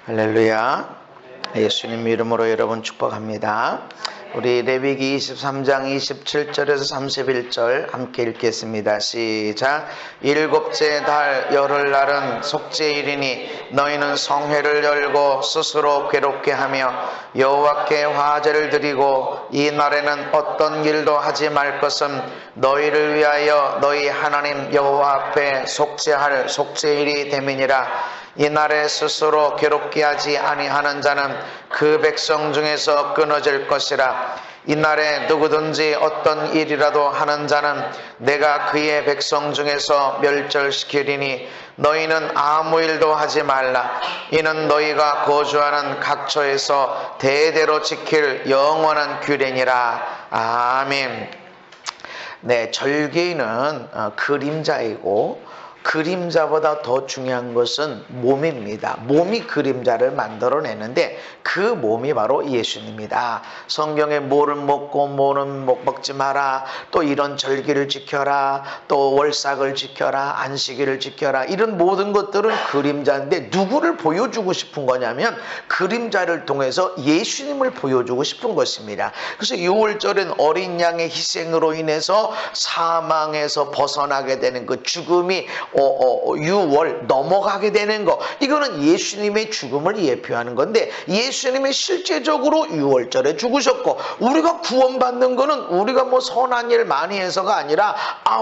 할렐루야. 예수님 이름으로 여러분 축복합니다. 우리 레위기 23장 27절에서 31절 함께 읽겠습니다. 시작. 일곱째 달 열흘날은 속죄일이니 너희는 성회를 열고 스스로 괴롭게 하며 여호와께 화제를 드리고 이 날에는 어떤 일도 하지 말 것은 너희를 위하여 너희 하나님 여호와 앞에 속죄할 속죄일이 됨이니라. 이날에 스스로 괴롭게 하지 아니하는 자는 그 백성 중에서 끊어질 것이라. 이날에 누구든지 어떤 일이라도 하는 자는 내가 그의 백성 중에서 멸절시키리니 너희는 아무 일도 하지 말라. 이는 너희가 거주하는 각처에서 대대로 지킬 영원한 규례니라. 아멘. 네, 절개는 그림자이고 그림자보다 더 중요한 것은 몸입니다. 몸이 그림자를 만들어내는데 그 몸이 바로 예수님이다. 성경에 뭐를 먹고 뭐는 먹지 마라, 또 이런 절기를 지켜라, 또 월삭을 지켜라, 안식일을 지켜라, 이런 모든 것들은 그림자인데 누구를 보여주고 싶은 거냐면 그림자를 통해서 예수님을 보여주고 싶은 것입니다. 그래서 6월절은 어린 양의 희생으로 인해서 사망에서 벗어나게 되는 그 죽음이 6월 넘어가게 되는 거, 이거는 예수님의 죽음을 예표하는 건데 예수님이 실제적으로 6월절에 죽으셨고, 우리가 구원받는 거는 우리가 뭐 선한 일 많이 해서가 아니라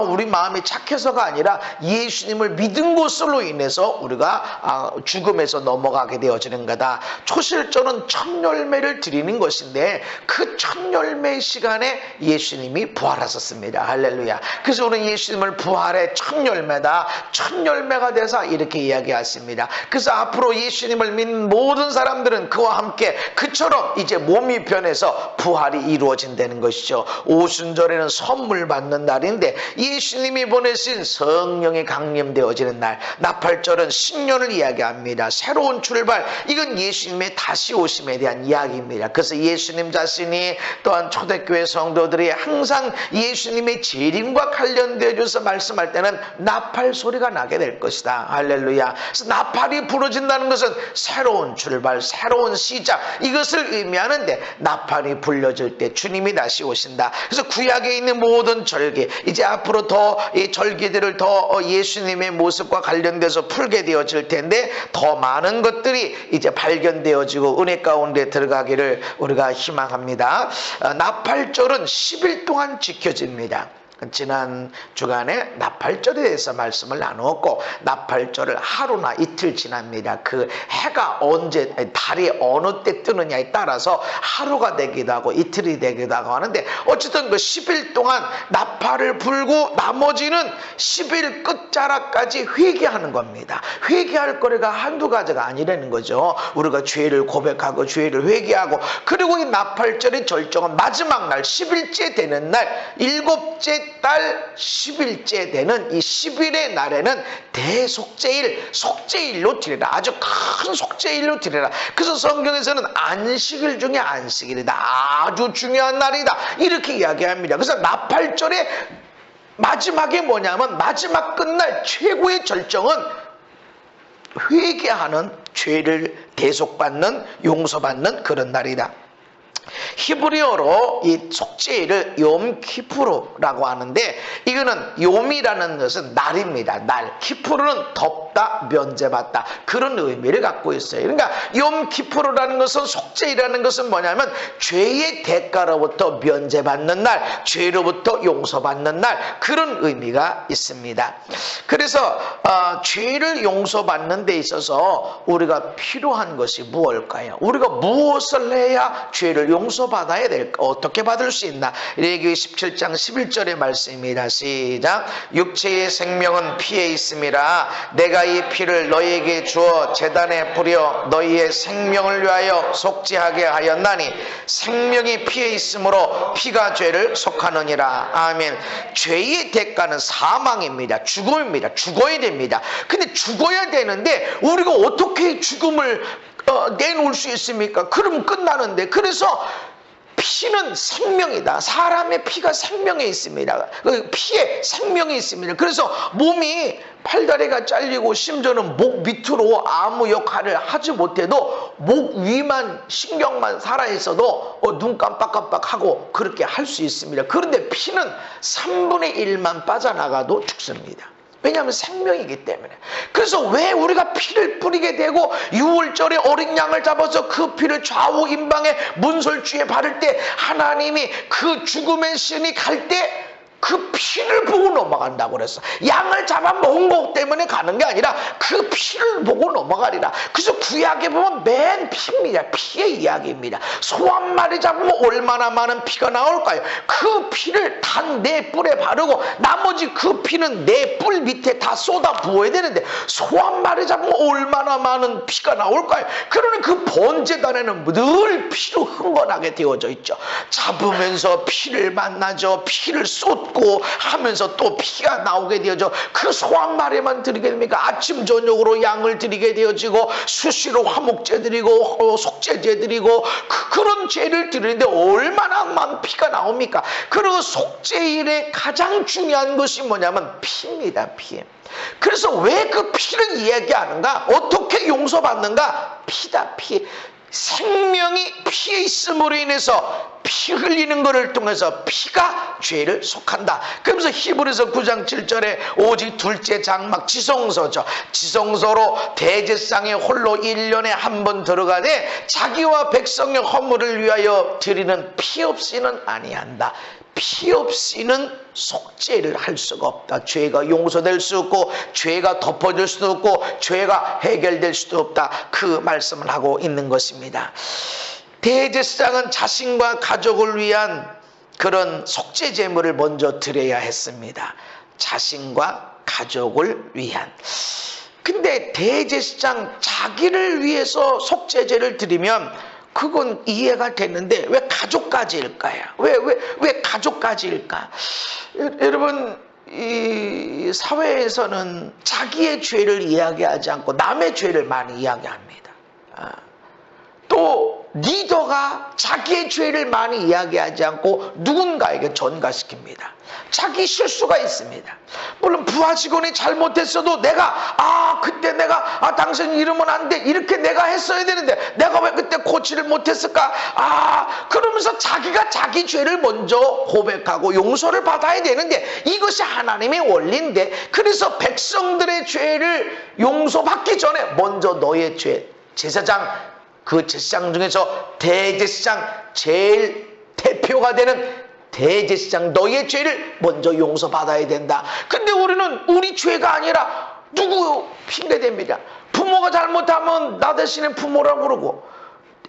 우리 마음이 착해서가 아니라 예수님을 믿은 것으로 인해서 우리가 죽음에서 넘어가게 되어지는 거다. 초실절은 첫 열매를 드리는 것인데 그 첫 열매 시간에 예수님이 부활하셨습니다. 할렐루야. 그래서 우리는 예수님을 부활의 첫 열매다, 첫 열매가 돼서 이렇게 이야기하십니다. 그래서 앞으로 예수님을 믿는 모든 사람들은 그와 함께 그처럼 이제 몸이 변해서 부활이 이루어진다는 것이죠. 오순절에는 선물 받는 날인데 예수님이 보내신 성령이 강림되어지는 날, 나팔절은 신년을 이야기합니다. 새로운 출발, 이건 예수님의 다시 오심에 대한 이야기입니다. 그래서 예수님 자신이 또한 초대교회 성도들이 항상 예수님의 재림과 관련되어져서 말씀할 때는 나팔 소리가 나게 될 것이다. 할렐루야. 그래서 나팔이 부러진다는 것은 새로운 출발, 새로운 시작, 이것을 의미하는데 나팔이 불려질 때 주님이 다시 오신다. 그래서 구약에 있는 모든 절기, 이제 앞으로 더 이 절기들을 더 예수님의 모습과 관련돼서 풀게 되어질 텐데 더 많은 것들이 이제 발견되어지고 은혜 가운데 들어가기를 우리가 희망합니다. 나팔절은 10일 동안 지켜집니다. 지난 주간에 나팔절에 대해서 말씀을 나누었고, 나팔절을 하루나 이틀 지납니다. 그 해가 언제, 달이 어느 때 뜨느냐에 따라서 하루가 되기도 하고 이틀이 되기도 하고 하는데, 어쨌든 그 10일 동안 나팔을 불고 나머지는 10일 끝자락까지 회개하는 겁니다. 회개할 거리가 한두 가지가 아니라는 거죠. 우리가 죄를 고백하고 죄를 회개하고, 그리고 이 나팔절의 절정은 마지막 날 10일째 되는 날, 일곱째 달 10일째 되는 이 10일의 날에는 대속죄일, 속죄일로 드리라. 아주 큰 속죄일로 드리라. 그래서 성경에서는 안식일 중에 안식일이다, 아주 중요한 날이다, 이렇게 이야기합니다. 그래서 나팔절의 마지막에 뭐냐면 마지막 끝날 최고의 절정은 회개하는, 죄를 대속받는, 용서받는 그런 날이다. 히브리어로 이 속죄일을 욤키푸르라고 하는데, 이거는 욤이라는 것은 날입니다. 날. 키푸르는 덮다, 면제받다, 그런 의미를 갖고 있어요. 그러니까 욤키푸르라는 것은, 속죄일이라는 것은 뭐냐면 죄의 대가로부터 면제받는 날, 죄로부터 용서받는 날, 그런 의미가 있습니다. 그래서 죄를 용서받는 데 있어서 우리가 필요한 것이 무엇일까요? 우리가 무엇을 해야 죄를 용서받아야 될까? 어떻게 받을 수 있나? 레위기 17장 11절의 말씀입니다. 시작. 육체의 생명은 피에 있음이라 내가 이 피를 너희에게 주어 제단에 뿌려 너희의 생명을 위하여 속죄하게 하였나니 생명이 피에 있으므로 피가 죄를 속하느니라. 아멘. 죄의 대가는 사망입니다. 죽음입니다. 죽어야 됩니다. 근데 죽어야 되는데 우리가 어떻게 죽음을 내놓을 수 있습니까? 그럼 끝나는데. 그래서 피는 생명이다. 사람의 피가 생명에 있습니다. 그 피에 생명이 있습니다. 그래서 몸이 팔다리가 잘리고 심지어는 목 밑으로 아무 역할을 하지 못해도 목 위만 신경만 살아있어도 눈 깜빡깜빡하고 그렇게 할 수 있습니다. 그런데 피는 3분의 1만 빠져나가도 죽습니다. 왜냐하면 생명이기 때문에. 그래서 왜 우리가 피를 뿌리게 되고 6월절에 어린 양을 잡아서 그 피를 좌우 임방에 문설주에 바를 때 하나님이 그 죽음의 신이 갈 때 그 피를 보고 넘어간다고 그랬어. 양을 잡아먹은 것 때문에 가는 게 아니라 그 피를 보고 넘어가리라. 그래서 구약에 보면 맨 피입니다. 피의 이야기입니다. 소 한 마리 잡으면 얼마나 많은 피가 나올까요? 그 피를 단 내 뿔에 바르고 나머지 그 피는 내 뿔 밑에 다 쏟아 부어야 되는데 소 한 마리 잡으면 얼마나 많은 피가 나올까요? 그러니 그 번제단에는 늘 피로 흥건하게 되어져 있죠. 잡으면서 피를 만나죠. 피를 쏟고 하면서 또 피가 나오게 되어져. 그 소 한 마리만 드리게 됩니까? 아침 저녁으로 양을 드리게 되어지고 수시로 화목제 드리고 속죄제 드리고 그런 죄를 드리는데 얼마나 많은 피가 나옵니까? 그리고 속죄일에 가장 중요한 것이 뭐냐면 피입니다. 피. 그래서 왜 그 피를 이야기하는가? 어떻게 용서받는가? 피다. 피. 생명이 피에 있음으로 인해서 피 흘리는 것을 통해서 피가 죄를 속한다. 그러면서 히브리서 9장 7절에 오직 둘째 장막 지성소죠. 지성소로 대제상에 홀로 1년에 한 번 들어가되 자기와 백성의 허물을 위하여 드리는 피 없이는 아니한다. 피 없이는 속죄를 할 수가 없다. 죄가 용서될 수 없고 죄가 덮어질 수도 없고 죄가 해결될 수도 없다. 그 말씀을 하고 있는 것입니다. 대제사장은 자신과 가족을 위한 그런 속죄 제물을 먼저 드려야 했습니다. 자신과 가족을 위한. 근데 대제사장 자기를 위해서 속죄제를 드리면 그건 이해가 되는데 왜 가족까지일까요? 왜 가족까지일까? 여러분, 이 사회에서는 자기의 죄를 이야기하지 않고 남의 죄를 많이 이야기합니다. 또 리더가 자기의 죄를 많이 이야기하지 않고 누군가에게 전가시킵니다. 자기 실수가 있습니다. 물론 부하 직원이 잘못했어도 내가 그때 내가 당신 이러면 안 돼 이렇게 내가 했어야 되는데 내가 왜 그때 고치를 못했을까? 그러면서 자기가 자기 죄를 먼저 고백하고 용서를 받아야 되는데 이것이 하나님의 원리인데, 그래서 백성들의 죄를 용서받기 전에 먼저 너의 죄, 제사장, 그 제사장 중에서 대제사장, 제일 대표가 되는 대제사장, 너의 죄를 먼저 용서받아야 된다. 근데 우리는 우리 죄가 아니라 누구 핑계댑니다. 부모가 잘못하면 나 대신에 부모라고 그러고,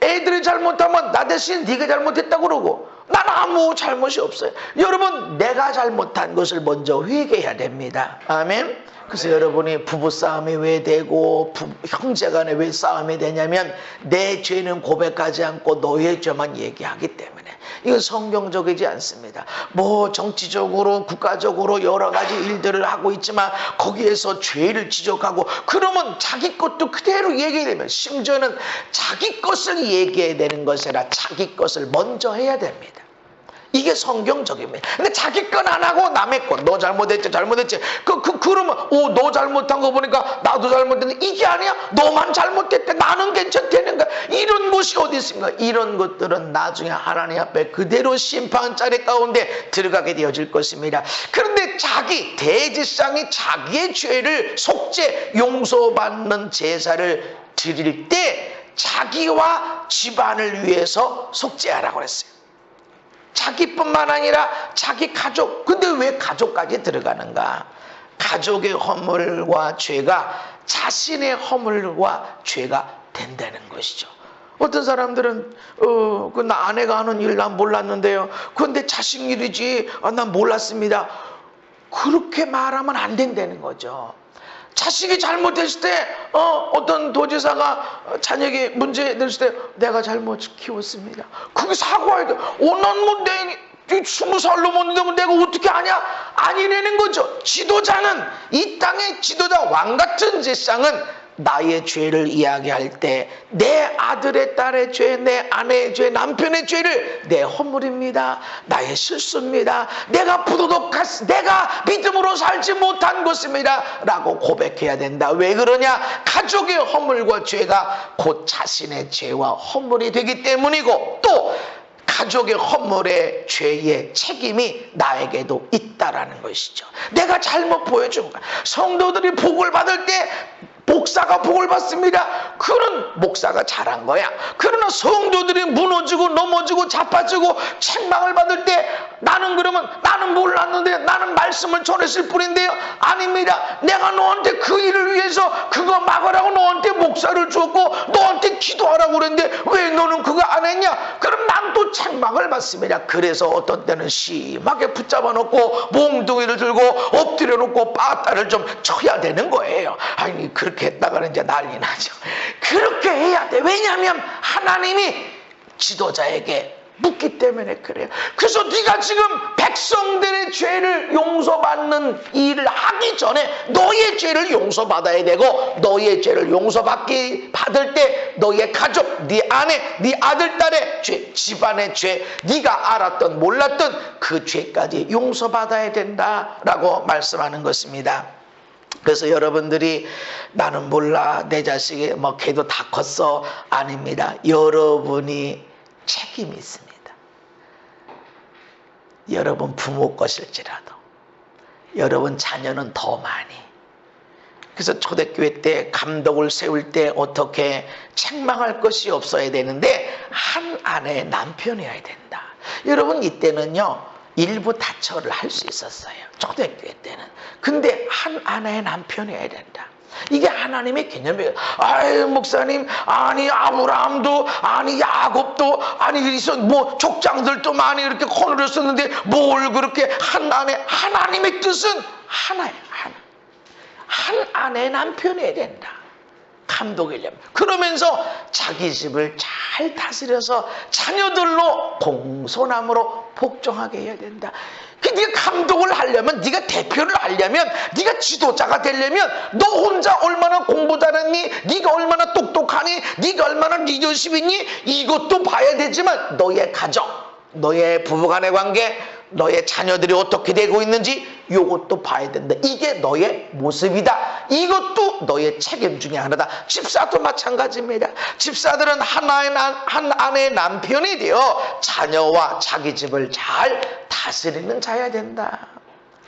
애들이 잘못하면 나 대신 네가 잘못했다고 그러고, 난 아무 잘못이 없어요. 여러분, 내가 잘못한 것을 먼저 회개해야 됩니다. 아멘. 그래서 여러분이 부부싸움이 왜 되고 형제간에 왜 싸움이 되냐면 내 죄는 고백하지 않고 너의 죄만 얘기하기 때문에. 이건 성경적이지 않습니다. 뭐 정치적으로 국가적으로 여러 가지 일들을 하고 있지만 거기에서 죄를 지적하고 그러면 자기 것도 그대로 얘기되면, 심지어는 자기 것을 얘기해야 되는 것이라 자기 것을 먼저 해야 됩니다. 이게 성경적입니다. 근데 자기 건 안 하고 남의 건, 너 잘못했지 그러면 너 잘못한 거 보니까 나도 잘못했는데 이게 아니야? 너만 잘못했대, 나는 괜찮다는 거야. 이런 것이 어디 있습니까? 이런 것들은 나중에 하나님 앞에 그대로 심판자리 가운데 들어가게 되어질 것입니다. 그런데 자기 대제사장이 자기의 죄를 속죄 용서받는 제사를 드릴 때 자기와 집안을 위해서 속죄하라고 했어요. 자기뿐만 아니라 자기 가족. 근데 왜 가족까지 들어가는가? 가족의 허물과 죄가 자신의 허물과 죄가 된다는 것이죠. 어떤 사람들은 나 아내가 하는 일 난 몰랐는데요, 그런데 자식 일이지 난 몰랐습니다. 그렇게 말하면 안 된다는 거죠. 자식이 잘못했을 때 어떤 도지사가 자녀에게 문제 냈을 때 내가 잘못 키웠습니다. 그게 사과해야 돼. 난 뭐 내 20살 넘었는데 내가 어떻게 아냐? 아니라는 거죠. 지도자는, 이 땅의 지도자, 왕 같은 제사장은 나의 죄를 이야기할 때 내 아들의 딸의 죄, 내 아내의 죄, 남편의 죄를 내 허물입니다. 나의 실수입니다. 내가 내가 믿음으로 살지 못한 것입니다. 라고 고백해야 된다. 왜 그러냐? 가족의 허물과 죄가 곧 자신의 죄와 허물이 되기 때문이고, 또 가족의 허물의 죄의 책임이 나에게도 있다라는 것이죠. 내가 잘못 보여준 거야. 성도들이 복을 받을 때 목사가 복을 받습니다. 그는 목사가 잘한 거야. 그러나 성도들이 무너지고 넘어지고 자빠지고 책망을 받을 때 나는 몰랐는데, 나는 말씀을 전했을 뿐인데요. 아닙니다. 내가 너한테 그 일을 위해서 그거 막으라고 너한테 목사를 줬고 너한테 기도하라고 그랬는데 왜 너는 그거 안 했냐? 그럼 난 또 책망을 받습니다. 그래서 어떤 때는 심하게 붙잡아 놓고 몽둥이를 들고 엎드려 놓고 빠따를 좀 쳐야 되는 거예요. 아니, 그렇게 했다가는 이제 난리 나죠. 그렇게 해야 돼. 왜냐하면 하나님이 지도자에게 묻기 때문에 그래요. 그래서 네가 지금 백성들의 죄를 용서받는 일을 하기 전에 너의 죄를 용서받아야 되고, 너의 죄를 받을 때 너의 가족, 네 아내, 네 아들, 딸의 죄, 집안의 죄, 네가 알았던 몰랐던 그 죄까지 용서받아야 된다라고 말씀하는 것입니다. 그래서 여러분들이 나는 몰라, 내 자식이 걔도 다 컸어. 아닙니다. 여러분이 책임이 있습니다. 여러분 부모 것일지라도 여러분 자녀는 더 많이. 그래서 초대교회 때 감독을 세울 때 어떻게 책망할 것이 없어야 되는데 한 아내의 남편이어야 된다. 여러분, 이때는요 일부 다처를 할 수 있었어요. 초대교회 때는. 근데 한 아내의 남편이어야 된다. 이게 하나님의 개념이에요. 아유, 목사님, 아니 아브라함도, 아니 야곱도, 아니 족장들도 많이 이렇게 코너를 썼는데 뭘 그렇게 하나님의 뜻은 하나예요. 한 아내의 남편이어야 된다. 감독이려면. 그러면서 자기 집을 잘 다스려서 자녀들로 공손함으로 복종하게 해야 된다. 네가 감독을 하려면, 네가 대표를 하려면, 네가 지도자가 되려면 너 혼자 얼마나 공부 잘했니? 네가 얼마나 똑똑하니? 네가 얼마나 리더십 있니? 이것도 봐야 되지만 너의 가정, 너의 부부간의 관계, 너의 자녀들이 어떻게 되고 있는지 이것도 봐야 된다. 이게 너의 모습이다. 이것도 너의 책임 중에 하나다. 집사도 마찬가지입니다. 집사들은 한 아내의 남편이 되어 자녀와 자기 집을 잘 다스리는 자야 된다.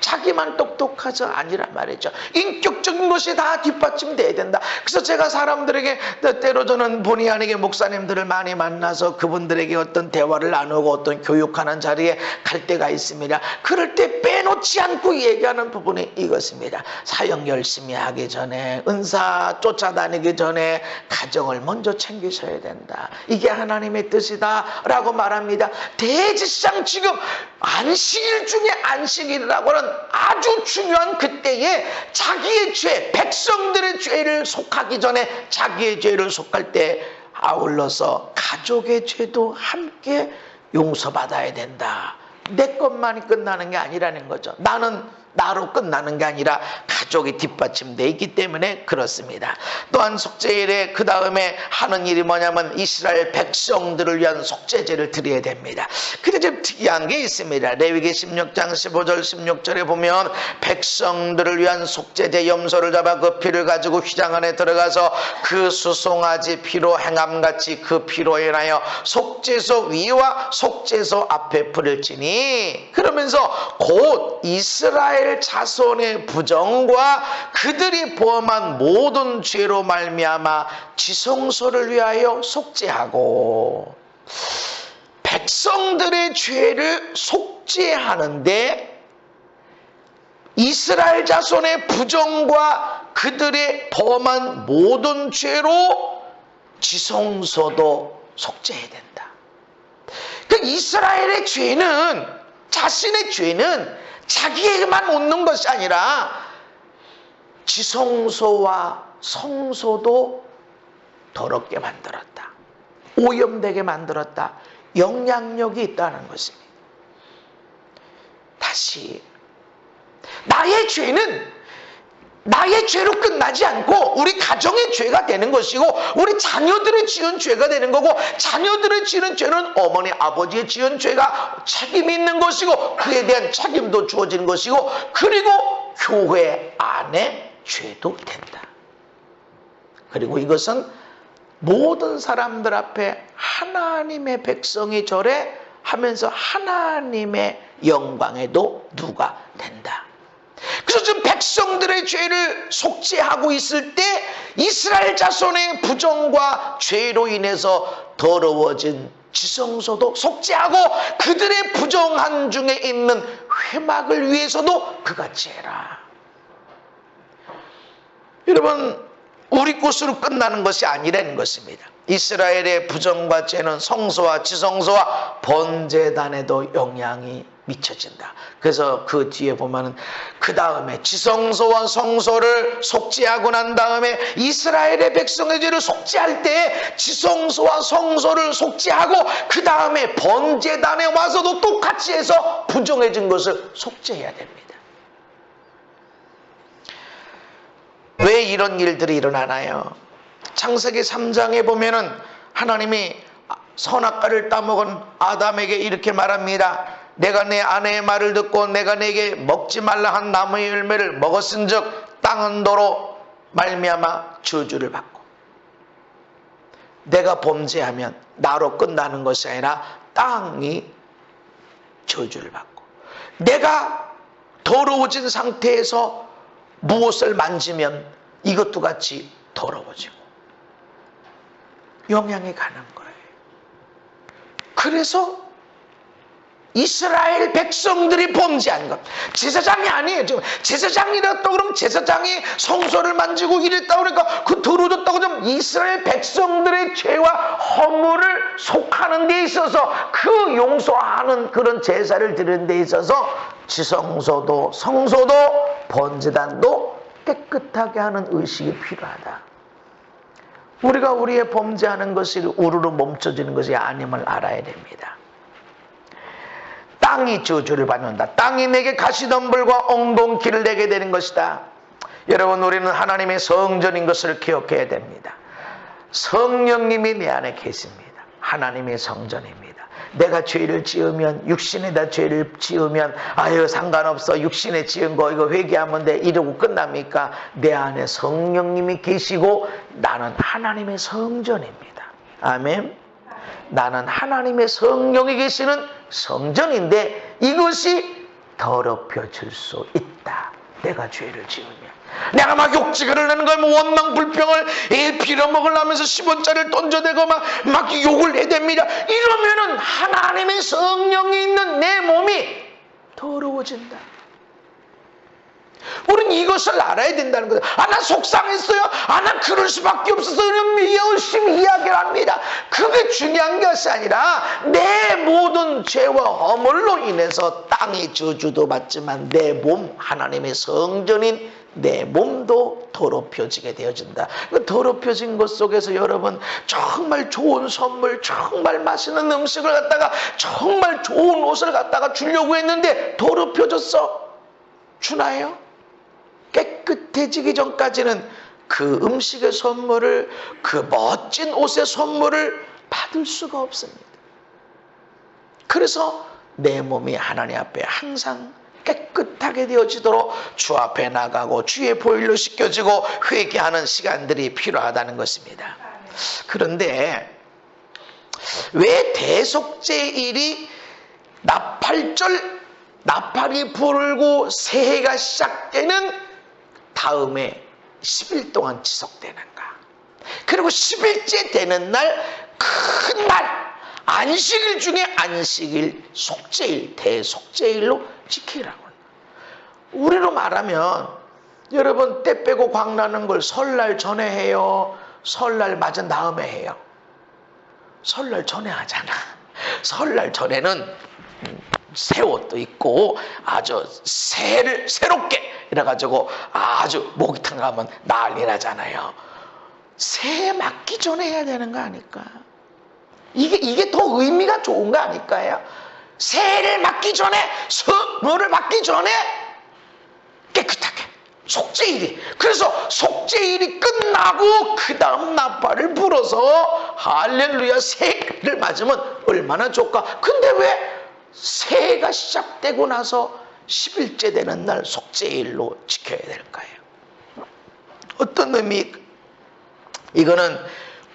자기만 똑똑하지 아니란 말이죠. 인격적인 것이 다 뒷받침돼야 된다. 그래서 제가 사람들에게 때로 저는 본의 아니게 목사님들을 많이 만나서 그분들에게 어떤 대화를 나누고 어떤 교육하는 자리에 갈 때가 있습니다. 그럴 때 빼놓지 않고 얘기하는 부분이 이것입니다. 사역 열심히 하기 전에, 은사 쫓아다니기 전에 가정을 먼저 챙기셔야 된다. 이게 하나님의 뜻이다 라고 말합니다. 대지상 지금 안식일 중에 안식일이라고는 아주 중요한 그때에 자기의 죄, 백성들의 죄를 속하기 전에 자기의 죄를 속할 때 아울러서 가족의 죄도 함께 용서받아야 된다. 내 것만이 끝나는 게 아니라는 거죠. 나는 나로 끝나는 게 아니라 가족이 뒷받침되어 있기 때문에 그렇습니다. 또한 속죄일에 그 다음에 하는 일이 뭐냐면 이스라엘 백성들을 위한 속죄제를 드려야 됩니다. 근데 좀 특이한 게 있습니다. 레위기 16장 15절 16절에 보면 백성들을 위한 속죄제 염소를 잡아 그 피를 가지고 휘장 안에 들어가서 그 수송아지 피로 행함같이 그 피로 인하여 속죄소 위와 속죄소 앞에 불을 지니, 그러면서 곧 이스라엘 자손의 부정과 그들이 범한 모든 죄로 말미암아 지성소를 위하여 속죄하고, 백성들의 죄를 속죄하는데 이스라엘 자손의 부정과 그들의 범한 모든 죄로 지성소도 속죄해야 된다. 그러니까 이스라엘의 죄는, 자신의 죄는 자기에게만 묻는 것이 아니라 지성소와 성소도 더럽게 만들었다. 오염되게 만들었다. 영향력이 있다는 것입니다. 다시, 나의 죄는 나의 죄로 끝나지 않고 우리 가정의 죄가 되는 것이고 우리 자녀들의 지은 죄가 되는 거고 자녀들의 지은 죄는 어머니 아버지의 지은 죄가 책임이 있는 것이고 그에 대한 책임도 주어지는 것이고 그리고 교회 안에 죄도 된다. 그리고 이것은 모든 사람들 앞에 하나님의 백성이 절에 하면서 하나님의 영광에도 누가 된다. 그래서 지금 백성들의 죄를 속죄하고 있을 때 이스라엘 자손의 부정과 죄로 인해서 더러워진 지성소도 속죄하고 그들의 부정한 중에 있는 회막을 위해서도 그같이 해라. 여러분, 우리 것으로 끝나는 것이 아니라는 것입니다. 이스라엘의 부정과 죄는 성소와 지성소와 번제단에도 영향이 미쳐진다. 그래서 그 뒤에 보면은 그 다음에 지성소와 성소를 속죄하고 난 다음에 이스라엘의 백성의 죄를 속죄할 때 지성소와 성소를 속죄하고 그 다음에 번제단에 와서도 똑같이 해서 부정해진 것을 속죄해야 됩니다. 왜 이런 일들이 일어나나요? 창세기 3장에 보면은 하나님이 선악과를 따먹은 아담에게 이렇게 말합니다. 내가 내 아내의 말을 듣고 내가 내게 먹지 말라 한 나무의 열매를 먹었은즉 땅은 너로 말미암아 저주를 받고, 내가 범죄하면 나로 끝나는 것이 아니라 땅이 저주를 받고, 내가 더러워진 상태에서 무엇을 만지면 이것도 같이 더러워지고 영향이 가는 거예요. 그래서 이스라엘 백성들이 범죄한 것, 제사장이 아니에요. 지금 제사장이랬다 그러면 제사장이 성소를 만지고 이랬다 그러니까 그 더러워졌다고 좀 이스라엘 백성들의 죄와 허물을 속하는 데 있어서 그 용서하는 그런 제사를 드리는 데 있어서 지성소도 성소도 번제단도 깨끗하게 하는 의식이 필요하다. 우리가 우리의 범죄하는 것이 우르르 멈춰지는 것이 아님을 알아야 됩니다. 땅이 저주를 받는다. 땅이 내게 가시덤불과 엉겅퀴를 내게 되는 것이다. 여러분, 우리는 하나님의 성전인 것을 기억해야 됩니다. 성령님이 내 안에 계십니다. 하나님의 성전입니다. 내가 죄를 지으면, 육신에다 죄를 지으면 아유 상관없어, 육신에 지은 거 이거 회개하면 돼 이러고 끝납니까? 내 안에 성령님이 계시고 나는 하나님의 성전입니다. 아멘. 나는 하나님의 성령이 계시는 성전인데 이것이 더럽혀질 수 있다. 내가 죄를 지으면. 내가 막 욕지거리를 내는 거야. 뭐 원망 불평을 빌어먹으려면서 10원짜리를 던져대고 막 욕을 해댑니다. 이러면은 하나님의 성령이 있는 내 몸이 더러워진다. 우리는 이것을 알아야 된다는 거예요. 나 속상했어요. 나 그럴 수밖에 없어서 열심히 이야기를 합니다. 그게 중요한 것이 아니라 내 모든 죄와 허물로 인해서 땅이 저주도 받지만 내 몸, 하나님의 성전인 내 몸도 더럽혀지게 되어진다. 그 더럽혀진 것 속에서 여러분 정말 좋은 선물, 정말 맛있는 음식을 갖다가 정말 좋은 옷을 갖다가 주려고 했는데 더럽혀졌어. 주나요? 깨끗해지기 전까지는 그 음식의 선물을, 그 멋진 옷의 선물을 받을 수가 없습니다. 그래서 내 몸이 하나님 앞에 항상 깨끗하게 되어지도록 주 앞에 나가고 주의 보혈로 씻겨지고 회개하는 시간들이 필요하다는 것입니다. 그런데 왜 대속죄일이 나팔절, 나팔이 불고 새해가 시작되는 다음에 10일 동안 지속되는가? 그리고 10일째 되는 날, 큰 날, 안식일 중에 안식일, 속죄일, 대속죄일로 지키라고. 우리로 말하면 여러분 때 빼고 광나는 걸 설날 전에 해요? 설날 맞은 다음에 해요? 설날 전에 하잖아. 설날 전에는 새 옷도 입고 아주 새롭게 이래가지고 아주 목욕탕 가면 난리 나잖아요. 새해 맞기 전에 해야 되는 거 아닐까? 이게 더 의미가 좋은 거 아닐까요? 새해를 맞기 전에, 선물을 받기 전에 깨끗하게 속죄일이. 그래서 속죄일이 끝나고 그 다음 나팔을 불어서 할렐루야 새해를 맞으면 얼마나 좋을까. 근데 왜 새해가 시작되고 나서 10일째 되는 날 속죄일로 지켜야 될까요? 어떤 의미? 이거는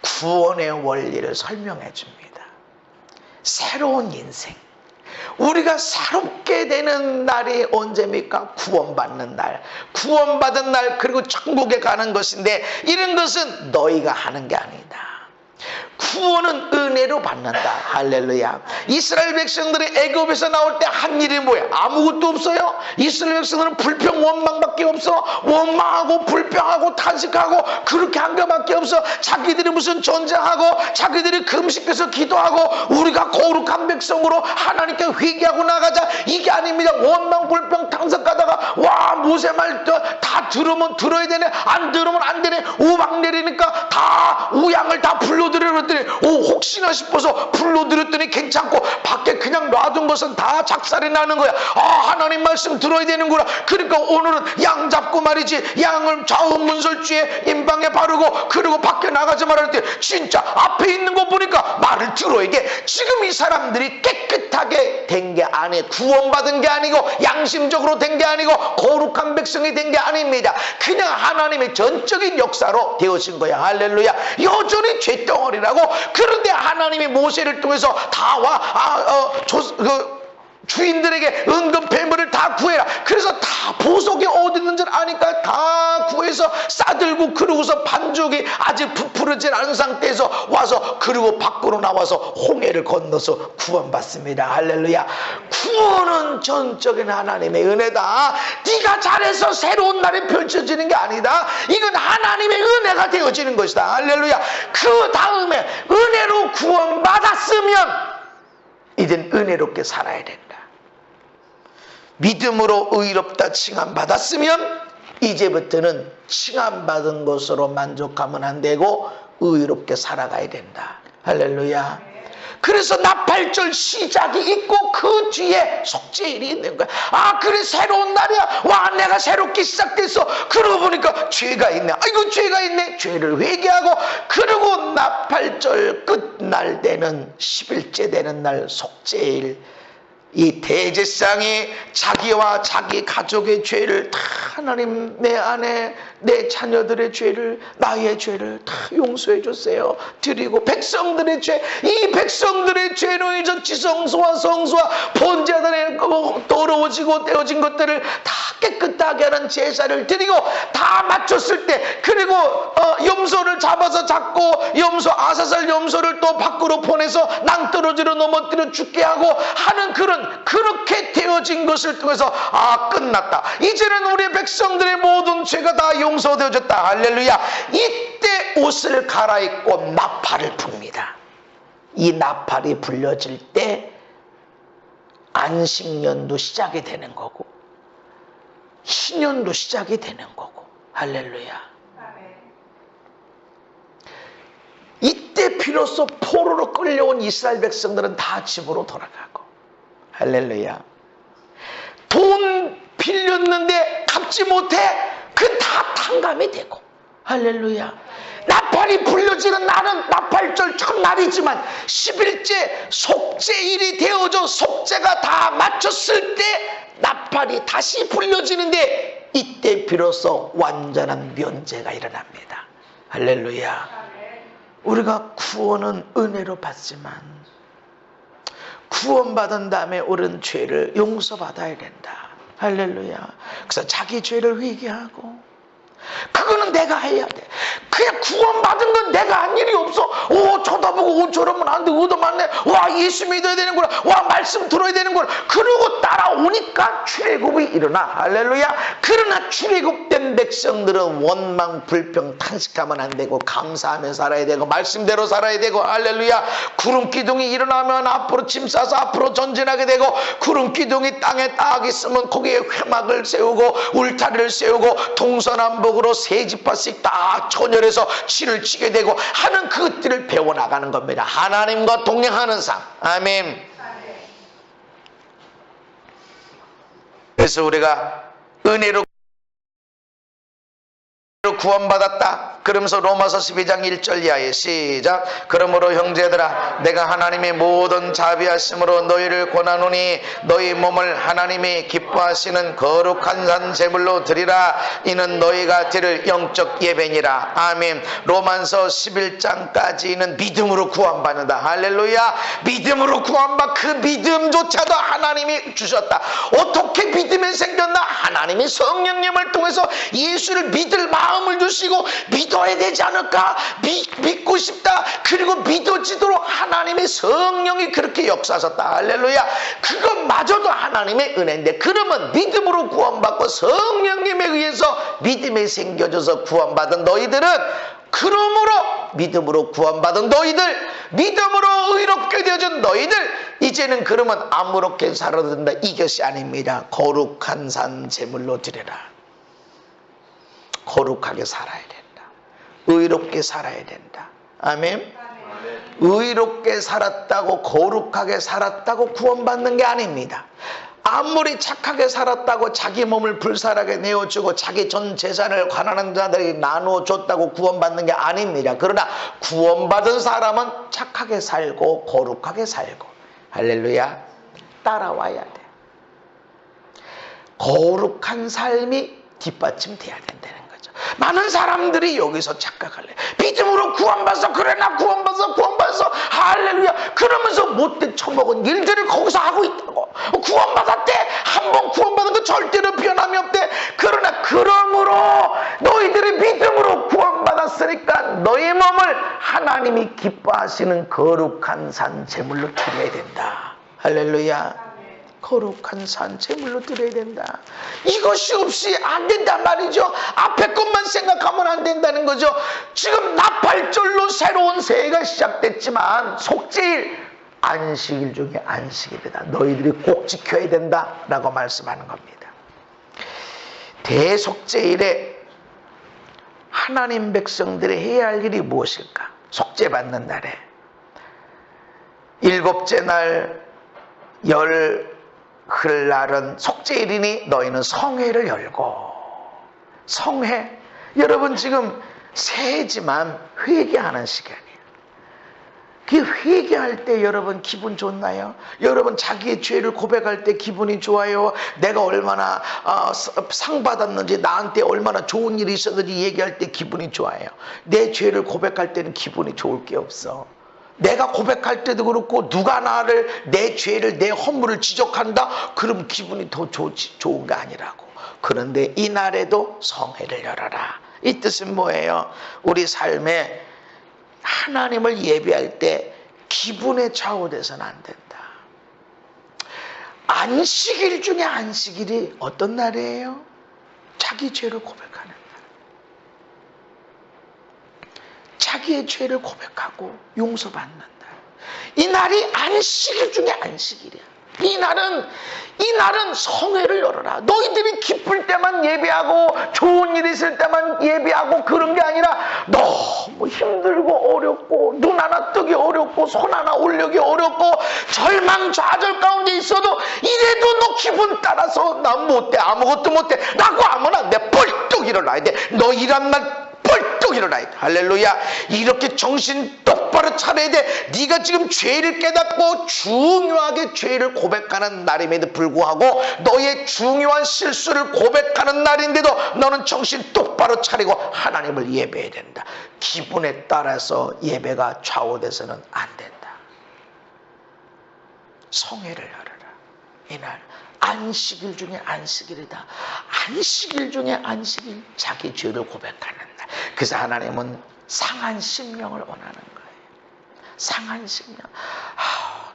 구원의 원리를 설명해 줍니다. 새로운 인생, 우리가 새롭게 되는 날이 언제입니까? 구원받는 날, 구원받은 날, 그리고 천국에 가는 것인데, 이런 것은 너희가 하는 게 아니다. 구원은 은혜로 받는다. 할렐루야. 이스라엘 백성들이 애굽에서 나올 때 한 일이 뭐야? 아무것도 없어요. 이스라엘 백성들은 불평 원망밖에 없어. 원망하고 불평하고 탄식하고 그렇게 한 것밖에 없어. 자기들이 무슨 전쟁하고 자기들이 금식해서 기도하고 우리가 거룩한 백성으로 하나님께 회개하고 나가자, 이게 아닙니다. 원망 불평 탄식하다가 와 모세 말 다 들으면 들어야 되네, 안 들으면 안 되네, 우박 내리니까 다 우양을 다 불러들여 그랬더니 혹시나 싶어서 불러들였더니 괜찮고 밖에 그냥 놔둔 것은 다 작살이 나는 거야. 하나님 말씀 들어야 되는구나. 그러니까 오늘은 양 잡고 말이지, 양을 좌우 문설주에 임방에 바르고 그리고 밖에 나가지 말할 때 진짜 앞에 있는 거 보니까 말을 들어야 돼. 지금 이 사람들이 깨끗하게 된 게 아니에요. 구원받은 게 아니고 양심적으로 된 게 아니고 거룩한 백성이 된 게 아닙니다. 그냥 하나님의 전적인 역사로 되어진 거야. 할렐루야. 여전히 죄덩어리라고. 그런데 하나님이 모세를 통해서 다 와 주인들에게 은금 폐물을 다 구해라. 그래서 다 보석이 어디 있는 줄 아니까 다 구해서 싸들고, 그러고서 반죽이 아직 부풀어진 않은 상태에서 와서, 그리고 밖으로 나와서 홍해를 건너서 구원받습니다. 할렐루야. 구원은 전적인 하나님의 은혜다. 네가 잘해서 새로운 날이 펼쳐지는 게 아니다. 이건 하나님의 은혜가 되어지는 것이다. 할렐루야. 그 다음에 은혜로 구원받았으면 이젠 은혜롭게 살아야 된다. 믿음으로 의롭다 칭함받았으면 이제부터는 칭함받은 것으로 만족하면 안 되고 의롭게 살아가야 된다. 할렐루야. 그래서 나팔절 시작이 있고 그 뒤에 속죄일이 있는 거야. 그래 새로운 날이야. 와 내가 새롭게 시작됐어. 그러고 보니까 죄가 있네. 아이고 죄가 있네. 죄를 회개하고, 그리고 나팔절 끝날 때는 10일째 되는 날 속죄일, 이 대제사장이 자기와 자기 가족의 죄를 다, 하나님 내 아내 내 자녀들의 죄를, 나의 죄를 다 용서해 주세요 드리고, 백성들의 죄, 이 백성들의 죄로 인해서 지성소와 성소와 번제단에 더러워지고 떼어진 것들을 다 깨끗하게 하는 제사를 드리고 다 마쳤을 때, 그리고 염소를 잡고 염소 아사살 염소를 또 밖으로 보내서 낭떠러지로 넘어뜨려 죽게 하고 하는 그렇게 되어진 것을 통해서 끝났다. 이제는 우리 백성들의 모든 죄가 다 용서되어졌다. 할렐루야. 이때 옷을 갈아입고 나팔을 붑니다. 이 나팔이 불려질 때 안식년도 시작이 되는 거고 신년도 시작이 되는 거고. 할렐루야. 이때 비로소 포로로 끌려온 이스라엘 백성들은 다 집으로 돌아가고. 할렐루야. 돈 빌렸는데 갚지 못해, 그 다 탕감이 되고. 할렐루야. 나팔이 불려지는 날은 나팔절 첫날이지만 10일째 속죄일이 되어져 속죄가 다 마쳤을 때 나팔이 다시 불려지는데, 이때 비로소 완전한 면제가 일어납니다. 할렐루야. 우리가 구원은 은혜로 받지만 구원받은 다음에 옳은 죄를 용서받아야 된다. 할렐루야. 그래서 자기 죄를 회개하고, 그거는 내가 해야 돼. 그냥 구원받은 건 내가 한 일이 없어. 쳐다보고 저러면 안 돼. 얻어맞네. 와 예수 믿어야 되는구나. 와 말씀 들어야 되는구나. 그러고 따라오니까 출애굽이 일어나. 할렐루야. 그러나 출애굽된 백성들은 원망 불평 탄식하면 안 되고 감사하며 살아야 되고 말씀대로 살아야 되고. 할렐루야. 구름 기둥이 일어나면 앞으로 짐 싸서 앞으로 전진하게 되고, 구름 기둥이 땅에 딱 있으면 거기에 회막을 세우고 울타리를 세우고 동서남북으로 세 지파씩 딱 천열해서 진을 치게 되고 하는 그것들을 배워나가는 겁니다. 하나님과 동행하는 삶. 아멘. 그래서 우리가 은혜로 구원받았다. 그러면서 로마서 12장 1절 이하에 시작. 그러므로 형제들아 내가 하나님의 모든 자비하심으로 너희를 권하노니 너희 몸을 하나님이 기뻐하시는 거룩한 산 제물로 드리라. 이는 너희가 드릴 영적 예배니라. 아멘. 로마서 11장까지는 믿음으로 구원받는다. 할렐루야. 믿음으로 구원받. 그 믿음조차도 하나님이 주셨다. 어떻게 믿음이 생겼나? 하나님이 성령님을 통해서 예수를 믿을 마음을 주시고 믿어야 되지 않을까? 믿고 싶다. 그리고 믿어지도록 하나님의 성령이 그렇게 역사하셨다. 할렐루야. 그것마저도 하나님의 은혜인데, 그러면 믿음으로 구원받고 성령님에 의해서 믿음이 생겨져서 구원받은 너희들은, 그러므로 믿음으로 구원받은 너희들, 믿음으로 의롭게 되어진 너희들, 이제는 그러면 아무렇게 살아도 된다. 이것이 아닙니다. 거룩한 산 제물로 드려라. 거룩하게 살아야 된다. 의롭게 살아야 된다. 아멘. 의롭게 살았다고, 거룩하게 살았다고 구원받는 게 아닙니다. 아무리 착하게 살았다고 자기 몸을 불살하게 내어주고 자기 전 재산을 가난한 자들에게 나누어줬다고 구원받는 게 아닙니다. 그러나 구원받은 사람은 착하게 살고 거룩하게 살고, 할렐루야, 따라와야 돼. 거룩한 삶이 뒷받침돼야 된다는 거죠. 많은 사람들이 여기서 착각할래. 믿음으로 구원받아서, 그래 나 구원받아서 할렐루야 그러면서 못된 처먹은 일들을 거기서 하고 있다고. 구원받았대. 한 번 구원받은 거 절대로 변함이 없대. 그러나 그러므로 너희들이 믿음으로 구원받았으니까 너희 몸을 하나님이 기뻐하시는 거룩한 산 제물로 드려야 된다. 할렐루야. 거룩한 산 제물로 드려야 된다. 이것이 없이 안 된단 말이죠. 앞에 것만 생각하면 안 된다는 거죠. 지금 나팔절로 새로운 새해가 시작됐지만 속죄일, 안식일 중에 안식일이다. 너희들이 꼭 지켜야 된다 라고 말씀하는 겁니다. 대속죄일에 하나님 백성들이 해야 할 일이 무엇일까? 속죄받는 날에 일곱째 날 열흘날은 속죄일이니 너희는 성회를 열고. 성회, 여러분 지금 새해지만 회개하는 시간이에요. 그 회개할 때 여러분 기분 좋나요? 여러분 자기의 죄를 고백할 때 기분이 좋아요? 내가 얼마나 상 받았는지, 나한테 얼마나 좋은 일이 있었는지 얘기할 때 기분이 좋아요? 내 죄를 고백할 때는 기분이 좋을 게 없어. 내가 고백할 때도 그렇고, 누가 나를, 내 죄를, 내 허물을 지적한다? 그럼 기분이 더 좋은 거 아니라고. 그런데 이 날에도 성회를 열어라. 이 뜻은 뭐예요? 우리 삶에 하나님을 예배할 때 기분에 좌우돼서는 안 된다. 안식일 중에 안식일이 어떤 날이에요? 자기 죄를 고백하는 날. 자기의 죄를 고백하고 용서받는 날. 이 날이 안식일 중에 안식일이야. 이 날은 성회를 열어라. 너희들이 기쁠 때만 예배하고 좋은 일이 있을 때만 예배하고 그런 게 아니라 너무 힘들고 어렵고 눈 하나 뜨기 어렵고 손 하나 올리기 어렵고 절망 좌절 가운데 있어도 이래도 너 기분 따라서 난 못돼, 아무것도 못돼 라고 하면 안 돼. 벌떡 일어나야 돼. 너 일한 날 벌떡 일어나야 돼. 할렐루야. 이렇게 정신 똑바로 차려야 돼. 네가 지금 죄를 깨닫고 중요하게 죄를 고백하는 날임에도 불구하고, 너의 중요한 실수를 고백하는 날인데도 너는 정신 똑바로 차리고 하나님을 예배해야 된다. 기분에 따라서 예배가 좌우돼서는 안 된다. 성회를 열어라. 이날 안식일 중에 안식일이다. 안식일 중에 안식일, 자기 죄를 고백하는 날. 그래서 하나님은 상한 심령을 원하는 거예요. 상한 심령.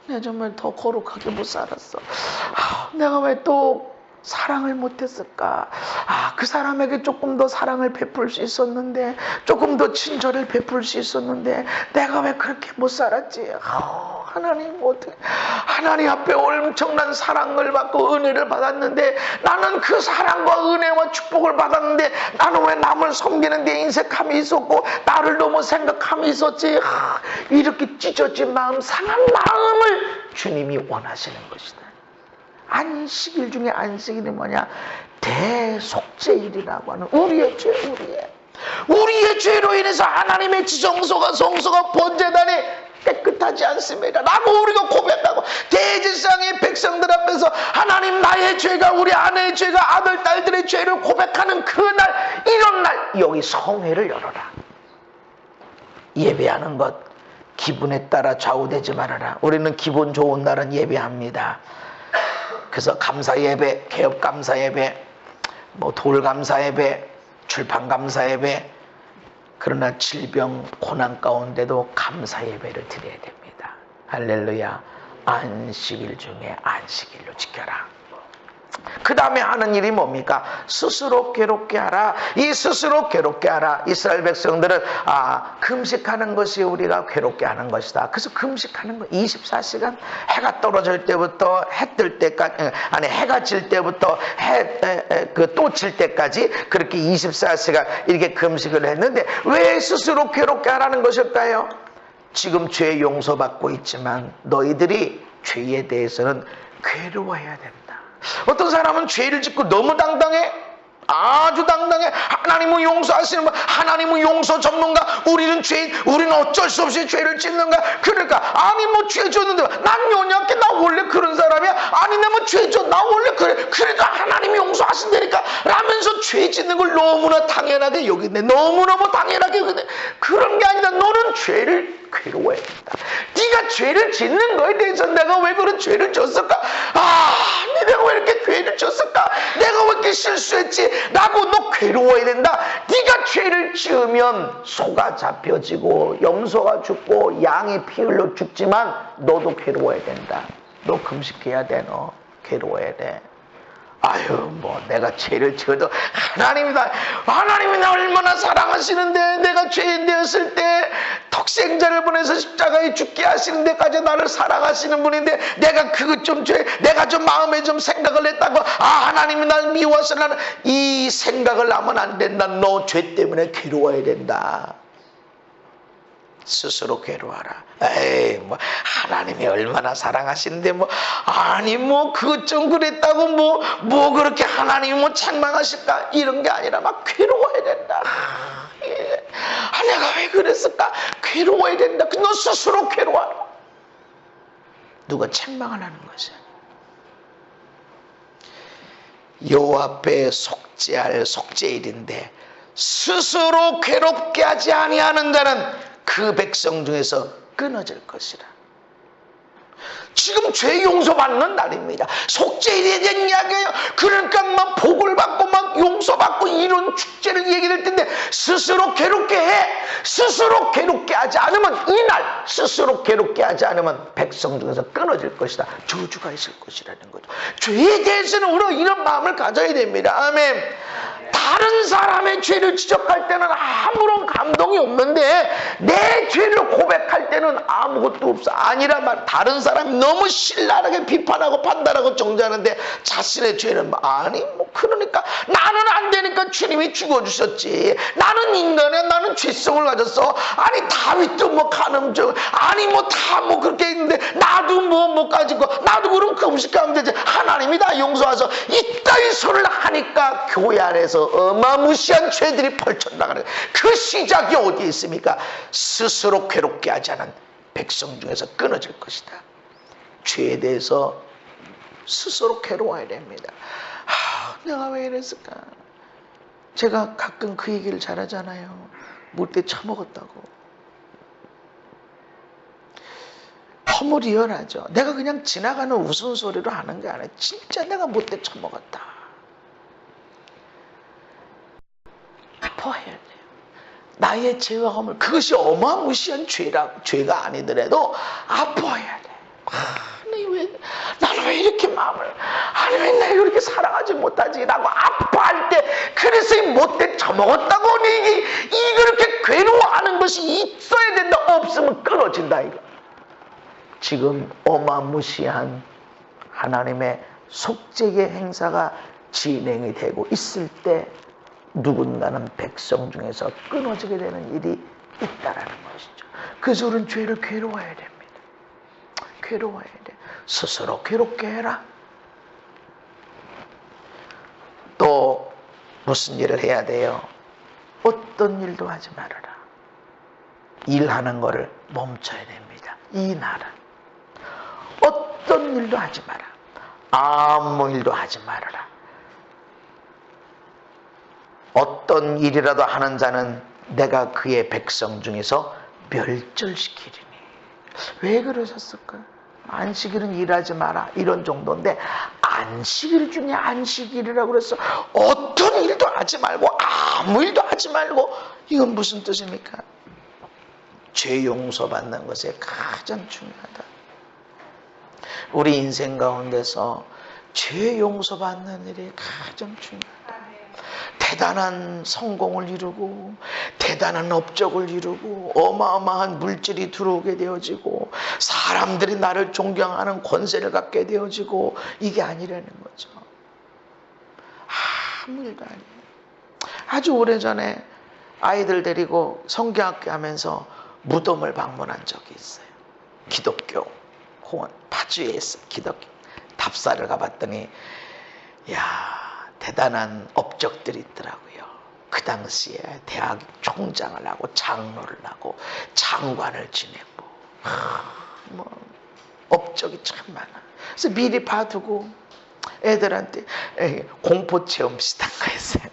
내가 정말 더 거룩하게 못 살았어. 내가 왜 또 사랑을 못했을까? 그 사람에게 조금 더 사랑을 베풀 수 있었는데, 조금 더 친절을 베풀 수 있었는데 내가 왜 그렇게 못 살았지? 하나님 어떻게, 하나님 앞에 엄청난 사랑을 받고 은혜를 받았는데, 나는 그 사랑과 은혜와 축복을 받았는데 나는 왜 남을 섬기는 데 인색함이 있었고 나를 너무 생각함이 있었지? 이렇게 찢어진 마음, 상한 마음을 주님이 원하시는 것이다. 안식일 중에 안식일이 뭐냐? 대속죄일이라고 하는 우리의 죄, 우리의 우리의 죄로 인해서 하나님의 지성소가 성소가 번제단이 깨끗하지 않습니다 라고 우리가 고백하고 대제사장의 백성들 앞에서 하나님 나의 죄가 우리 아내의 죄가 아들 딸들의 죄를 고백하는 그날 이런 날 여기 성회를 열어라. 예배하는 것 기분에 따라 좌우되지 말아라. 우리는 기분 좋은 날은 예배합니다. 그래서 감사 예배, 개업 감사 예배, 돌 감사 예배, 출판 감사 예배. 그러나 질병 고난 가운데도 감사 예배를 드려야 됩니다. 할렐루야. 안식일 중에 안식일로 지켜라. 그 다음에 하는 일이 뭡니까? 스스로 괴롭게 하라. 이 스스로 괴롭게 하라. 이스라엘 백성들은 금식하는 것이 우리가 괴롭게 하는 것이다. 그래서 금식하는 거 24시간 해가 떨어질 때부터 해 뜰 때까지 해가 질 때부터 또 질 때까지 그렇게 24시간 이렇게 금식을 했는데 왜 스스로 괴롭게 하라는 것일까요? 지금 죄 용서받고 있지만 너희들이 죄에 대해서는 괴로워해야 된다. 어떤 사람은 죄를 짓고 너무 당당해. 아주 당당해. 하나님은 용서하시는 분, 하나님은 용서 전문가. 우리는 죄인, 우리는 어쩔 수 없이 죄를 짓는가. 그러니까 아니 뭐 죄 졌는데 난 연약해. 나 원래 그런 사람이야. 아니 내 뭐 죄 졌. 나 원래 그래. 그러니까 하나님이 용서하신다니까 라면서 죄 짓는 걸 너무나 당연하게 여기네. 너무너무 당연하게 여기네. 그런 게 아니라 너는 죄를 괴로워해야 된다. 네가 죄를 짓는 거에 대해서 내가 왜 그런 죄를 졌을까? 내가 왜 이렇게 죄를 졌을까? 내가 왜 이렇게 실수했지? 라고 너 괴로워해야 된다. 네가 죄를 지으면 소가 잡혀지고 염소가 죽고 양이 피 흘려 죽지만 너도 괴로워해야 된다. 너 금식해야 돼. 너 괴로워해야 돼. 내가 죄를 지어도 하나님이 나 얼마나 사랑하시는데 내가 죄인 되었을 때 독생자를 보내서 십자가에 죽게 하시는 데까지 나를 사랑하시는 분인데 내가 내가 좀 마음에 좀 생각을 했다고 하나님이 날 미워서 나는 이 생각을 하면 안 된다. 너 죄 때문에 괴로워야 된다. 스스로 괴로워하라. 하나님이 얼마나 사랑하시는데 그것 좀 그랬다고 뭐 그렇게 하나님이 책망하실까? 이런 게 아니라 막 괴로워야 된다. 내가 왜 그랬을까? 괴로워야 된다. 너 스스로 괴로워하라. 누가 책망을 하는 것이야. 여호와 앞에 속죄할 속죄일인데 스스로 괴롭게 하지 아니하는 자는 그 백성 중에서 끊어질 것이라. 지금 죄 용서받는 날입니다. 속죄일에 대한 이야기예요. 그러니까 막 복을 받고 막 용서받고 이런 축제를 얘기할 텐데 스스로 괴롭게 해. 스스로 괴롭게 하지 않으면 이날 스스로 괴롭게 하지 않으면 백성 중에서 끊어질 것이다. 저주가 있을 것이라는 거죠. 죄에 대해서는 우리가 이런 마음을 가져야 됩니다. 아멘. 다른 사람의 죄를 지적할 때는 아무런 감동이 없는데 내 죄를 고백할 때는 아무것도 없어. 아니라 말 다른 사람이 너무 신랄하게 비판하고 판단하고 정죄하는데 자신의 죄는 그러니까 나는 안 되니까 주님이 죽어주셨지. 나는 인간이야. 나는 죄성을 가졌어. 다윗도 간음죄 다 그렇게 했는데 나도 못 가지고 나도 그럼 금식하면 되지. 하나님이 다 용서하셔. 이따위 소리를 하니까 교회 안에서 어마무시한 죄들이 펼쳐나가는 그 시작이 어디에 있습니까? 스스로 괴롭게 하지 않은 백성 중에서 끊어질 것이다. 죄에 대해서 스스로 괴로워야 됩니다. 내가 왜 이랬을까? 제가 가끔 그 얘기를 잘하잖아요. 못돼 처먹었다고. 너무 리얼하죠. 내가 그냥 지나가는 웃음소리로 하는 게 아니라 진짜 내가 못돼 처먹었다. 아파해야 돼요. 나의 죄와 허물, 그것이 어마무시한 죄가 아니더라도 아파해야 돼. 나는 왜 이렇게 마음을, 왜 내가 이렇게 사랑하지 못하지? 라고 아파할 때, 그래서 이 못돼 처먹었다고 이렇게 괴로워하는 것이 있어야 된다. 없으면 끊어진다. 이거. 지금 어마무시한 하나님의 속죄의 행사가 진행이 되고 있을 때 누군가는 백성 중에서 끊어지게 되는 일이 있다라는 것이죠. 그래서 우리는 죄를 괴로워해야 됩니다. 괴로워해야 돼. 스스로 괴롭게 해라. 또 무슨 일을 해야 돼요? 어떤 일도 하지 말아라. 일하는 거를 멈춰야 됩니다. 이 날은 어떤 일도 하지 마라. 아무 일도 하지 말아라. 어떤 일이라도 하는 자는 내가 그의 백성 중에서 멸절시키리니. 왜 그러셨을까요? 안식일은 일하지 마라 이런 정도인데 안식일 중에 안식일이라고 그래서 어떤 일도 하지 말고 아무 일도 하지 말고, 이건 무슨 뜻입니까? 죄 용서받는 것이 가장 중요하다. 우리 인생 가운데서 죄 용서받는 일이 가장 중요하다. 대단한 성공을 이루고 대단한 업적을 이루고 어마어마한 물질이 들어오게 되어지고 사람들이 나를 존경하는 권세를 갖게 되어지고, 이게 아니라는 거죠. 아무 일도 아니에요. 아주 오래전에 아이들 데리고 성경학교 하면서 무덤을 방문한 적이 있어요. 기독교 호원 파주에 있어. 기독교 답사를 가봤더니 야, 대단한 업적들이 있더라고요. 그 당시에 대학 총장을 하고 장로를 하고 장관을 지내고 뭐 업적이 참 많아. 그래서 미리 봐두고 애들한테 공포체험 비슷한 거 했어요.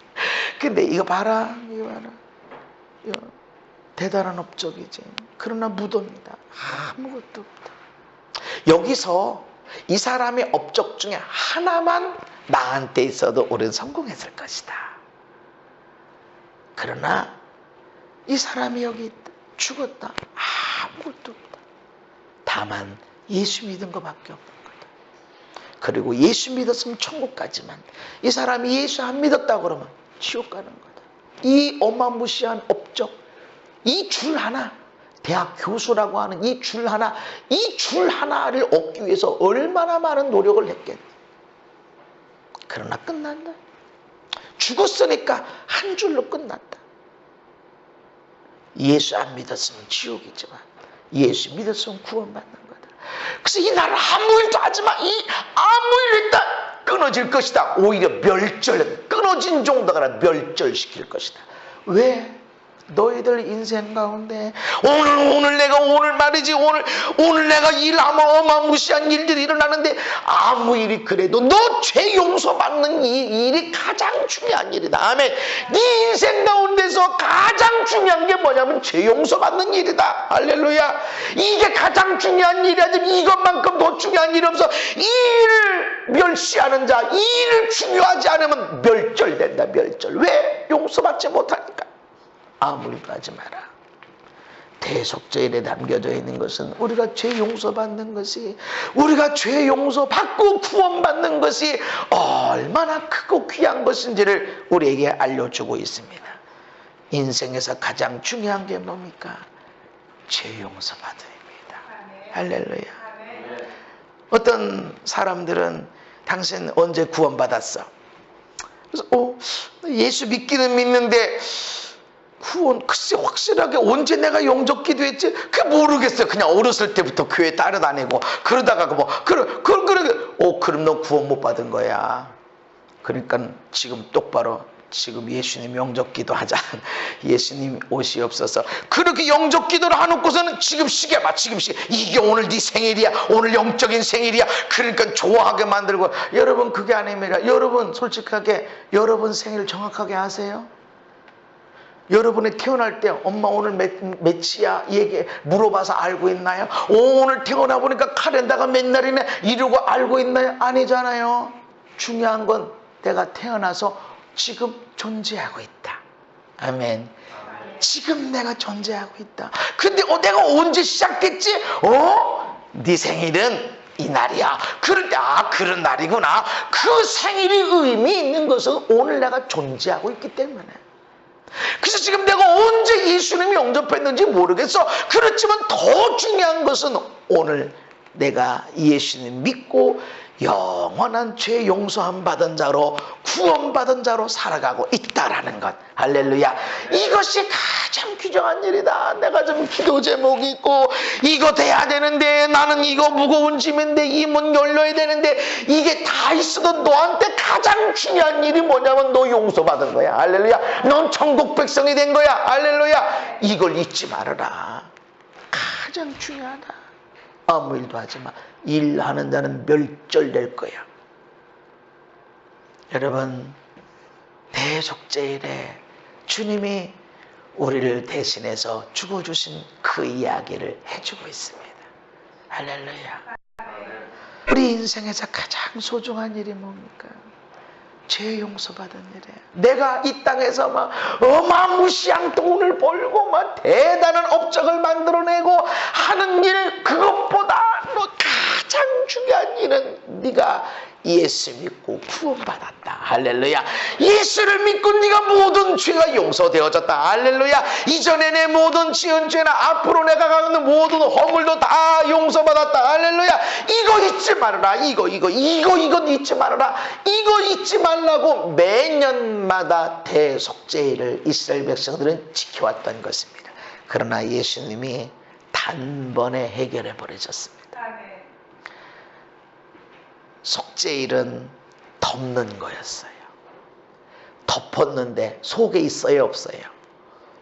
근데 이거 봐라, 이거 봐라, 이거 대단한 업적이지. 그러나 무덤이다. 아무것도 없다. 여기서 이 사람의 업적 중에 하나만 나한테 있어도 우리는 성공했을 것이다. 그러나 이 사람이 여기 있다. 죽었다. 아무것도 없다. 다만 예수 믿은 것밖에 없는 거다. 그리고 예수 믿었으면 천국 가지만 이 사람이 예수 안 믿었다 그러면 지옥 가는 거다. 이 어마무시한 업적, 이 줄 하나, 대학 교수라고 하는 이 줄 하나, 이 줄 하나를 얻기 위해서 얼마나 많은 노력을 했겠니. 그러나 끝난다. 죽었으니까 한 줄로 끝났다. 예수 안 믿었으면 지옥이지만 예수 믿었으면 구원받는 거다. 그래서 이 나라 아무 일도 하지 마. 이 아무 일 했다 끊어질 것이다. 오히려 끊어진 정도가 아니라 멸절시킬 것이다. 왜? 너희들 인생 가운데 오늘 내가 일하면 어마무시한 일들이 일어나는데 아무 일이 그래도 너 죄 용서받는 이 일이 가장 중요한 일이다. 아멘. 네 인생 가운데서 가장 중요한 게 뭐냐면 죄 용서받는 일이다. 할렐루야. 이게 가장 중요한 일이지 이것만큼 더 중요한 일이 없어. 이 일을 멸시하는 자, 이 일을 중요하지 않으면 멸절된다. 멸절. 왜? 용서받지 못하니까. 아무 일도 하지 마라. 대속죄일에 담겨져 있는 것은 우리가 죄 용서받는 것이, 우리가 죄 용서받고 구원받는 것이 얼마나 크고 귀한 것인지를 우리에게 알려주고 있습니다. 인생에서 가장 중요한 게 뭡니까? 죄 용서받음입니다. 할렐루야. 어떤 사람들은 당신 언제 구원받았어? 그래서 예수 믿기는 믿는데 구원 글쎄 확실하게 언제 내가 영접 기도했지? 그게 모르겠어요. 그냥 어렸을 때부터 교회 따라다니고 그러다가 그럼 너 구원 못 받은 거야. 그러니까 지금 똑바로 지금 예수님 영접 기도하자. 예수님 오시옵소서. 그렇게 영접 기도를 해놓고서는 지금 시계 봐. 지금 시계. 이게 오늘 네 생일이야. 오늘 영적인 생일이야. 그러니까 좋아하게 만들고. 여러분 그게 아닙니다. 여러분 솔직하게 여러분 생일 정확하게 아세요? 여러분이 태어날 때 엄마 오늘 몇이야 얘기 물어봐서 알고 있나요? 오늘 태어나 보니까 카렌다가 몇 날이네 이러고 알고 있나요? 아니잖아요. 중요한 건 내가 태어나서 지금 존재하고 있다. 아멘. 지금 내가 존재하고 있다. 근데 내가 언제 시작했지? 네 생일은 이 날이야. 그럴 때 그런 날이구나. 그 생일이 의미 있는 것은 오늘 내가 존재하고 있기 때문에. 그래서 지금 내가 언제 예수님이 영접했는지 모르겠어. 그렇지만 더 중요한 것은 오늘 내가 예수님 믿고 영원한 죄 용서함 받은 자로 구원받은 자로 살아가고 있다라는 것. 할렐루야. 이것이 가장 귀중한 일이다. 내가 좀 기도 제목이 있고 이거 돼야 되는데, 나는 이거 무거운 짐인데, 이 문 열려야 되는데, 이게 다 있어도 너한테 가장 중요한 일이 뭐냐면 너 용서받은 거야. 할렐루야. 넌 천국 백성이 된 거야. 할렐루야. 이걸 잊지 말아라. 가장 중요하다. 아무 일도 하지 마. 일하는 자는 멸절될 거야. 여러분, 대속죄일에 주님이 우리를 대신해서 죽어주신 그 이야기를 해주고 있습니다. 할렐루야. 우리 인생에서 가장 소중한 일이 뭡니까? 죄 용서받은 일이에요. 내가 이 땅에서 막 어마무시한 돈을 벌고 막 대단한 업적을 만들어내고 하는 일, 그것보다 가장 중요한 일은 네가 예수 믿고 구원받았다. 할렐루야. 예수를 믿고 네가 모든 죄가 용서되어졌다. 할렐루야. 이전에 내 모든 지은 죄나 앞으로 내가 가는 모든 허물도 다 용서받았다. 할렐루야. 이거 잊지 말아라. 이거 잊지 말아라. 이거 잊지 말라고 매년마다 대속죄일을 이스라엘 백성들은 지켜왔던 것입니다. 그러나 예수님이 단번에 해결해 버리셨습니다. 속죄일은 덮는 거였어요. 덮었는데 속에 있어요, 없어요?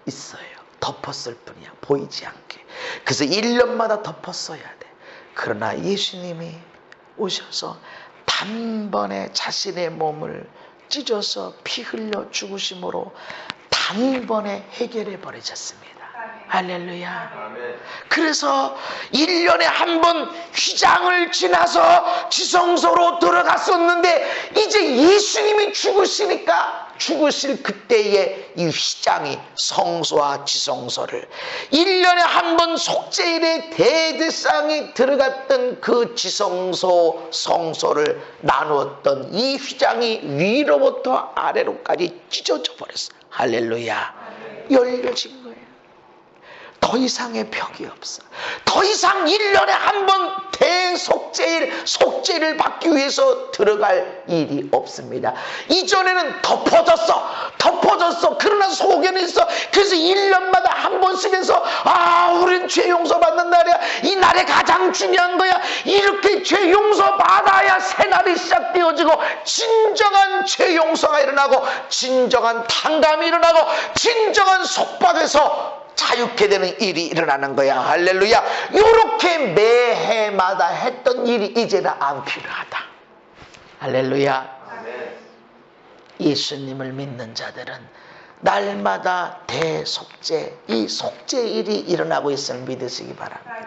있어요. 덮었을 뿐이야. 보이지 않게. 그래서 1년마다 덮었어야 돼. 그러나 예수님이 오셔서 단번에 자신의 몸을 찢어서 피 흘려 죽으심으로 단번에 해결해 버리셨습니다. 할렐루야. 그래서 1년에 한 번 휘장을 지나서 지성소로 들어갔었는데, 이제 예수님이 죽으시니까 죽으실 그때의 이 휘장이 성소와 지성소를, 1년에 한 번 속죄일에 대제상이 들어갔던 그 지성소 성소를 나누었던 이 휘장이 위로부터 아래로까지 찢어져 버렸어요. 할렐루야. 열려진 거예요. 더 이상의 벽이 없어. 더 이상 1년에 한 번 속죄를 받기 위해서 들어갈 일이 없습니다. 이전에는 덮어졌어. 그러나 속에는 있어. 그래서 1년마다 한 번씩 해서 우린 죄 용서받는 날이야. 이 날에 가장 중요한 거야. 이렇게 죄 용서받아야 새날이 시작되어지고 진정한 죄 용서가 일어나고 진정한 탕감이 일어나고 진정한 속박에서 자유케 되는 일이 일어나는 거야. 할렐루야. 이렇게 매해마다 했던 일이 이제는 안 필요하다. 할렐루야. 예수님을 믿는 자들은 날마다 대속죄, 이 속죄일이 일어나고 있음을 믿으시기 바랍니다.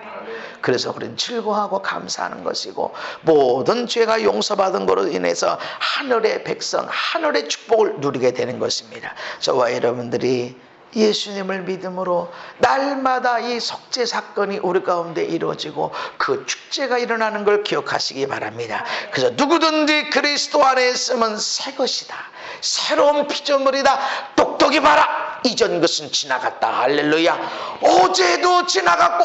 그래서 우리는 즐거워하고 감사하는 것이고, 모든 죄가 용서받은 것으로 인해서 하늘의 백성, 하늘의 축복을 누리게 되는 것입니다. 저와 여러분들이 예수님을 믿음으로 날마다 이 속죄 사건이 우리 가운데 이루어지고 그 축제가 일어나는 걸 기억하시기 바랍니다. 그래서 누구든지 그리스도 안에 있으면 새 것이다. 새로운 피조물이다. 똑똑히 봐라. 이전 것은 지나갔다. 할렐루야. 어제도 지나갔고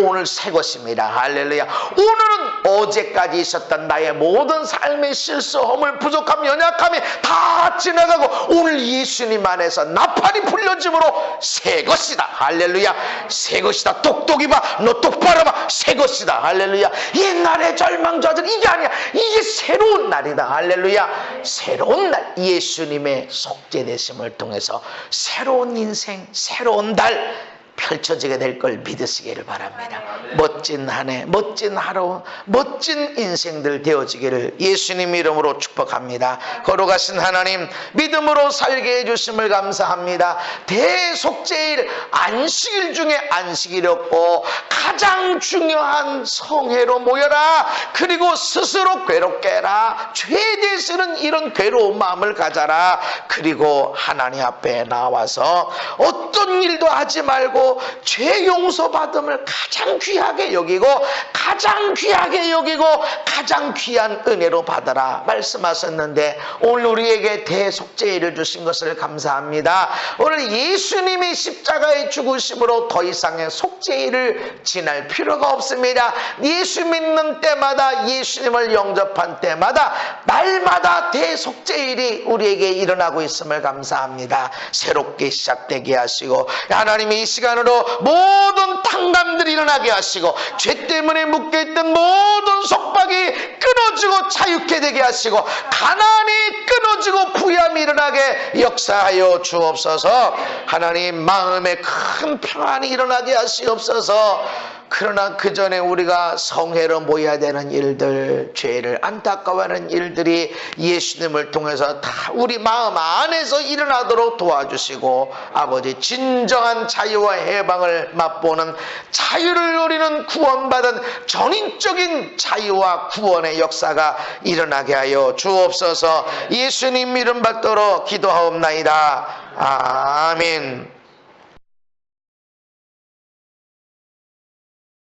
오늘 새 것입니다. 할렐루야. 오늘은 어제까지 있었던 나의 모든 삶의 실수, 허물, 부족함, 연약함이 다 지나가고 오늘 예수님 안에서 나팔이 불려짐으로 새 것이다. 할렐루야. 새 것이다. 똑똑히 봐. 너 똑바로 봐. 새 것이다. 할렐루야. 옛날의 절망, 좌절 이게 아니야. 이게 새로운 날이다. 할렐루야. 새로운 날, 예수님의 속죄되심을 통해서 새로운 인생, 새로운 달 펼쳐지게 될 걸 믿으시기를 바랍니다. 멋진 한 해, 멋진 하루, 멋진 인생들 되어지기를 예수님 이름으로 축복합니다. 거룩하신 하나님, 믿음으로 살게 해주심을 감사합니다. 대속죄일, 안식일 중에 안식일이었고 가장 중요한 성회로 모여라. 그리고 스스로 괴롭게 해라. 죄에 대해서는 이런 괴로운 마음을 가져라. 그리고 하나님 앞에 나와서 어떤 일도 하지 말고 하시고 죄 용서받음을 가장 귀하게 여기고 가장 귀하게 여기고 가장 귀한 은혜로 받아라 말씀하셨는데, 오늘 우리에게 대속죄를 주신 것을 감사합니다. 오늘 예수님이 십자가의 죽으심으로 더 이상의 속죄를 지날 필요가 없습니다. 예수 믿는 때마다, 예수님을 영접한 때마다 날마다 대속죄일이 우리에게 일어나고 있음을 감사합니다. 새롭게 시작되게 하시고, 하나님이 이 시간으로 모든 탕감들이 일어나게 하시고, 죄 때문에 묶여있던 모든 속박이 끊어지고 자유케 되게 하시고, 가난이 끊어지고 부유함이 일어나게 역사하여 주옵소서. 하나님, 마음에 큰 평안이 일어나게 하시옵소서. 그러나 그 전에 우리가 성회로 모여야 되는 일들, 죄를 안타까워하는 일들이 예수님을 통해서 다 우리 마음 안에서 일어나도록 도와주시고, 아버지 진정한 자유와 해방을 맛보는, 자유를 누리는 구원받은 전인적인 자유와 구원의 역사가 일어나게 하여 주옵소서. 예수님 이름 받도록 기도하옵나이다. 아멘.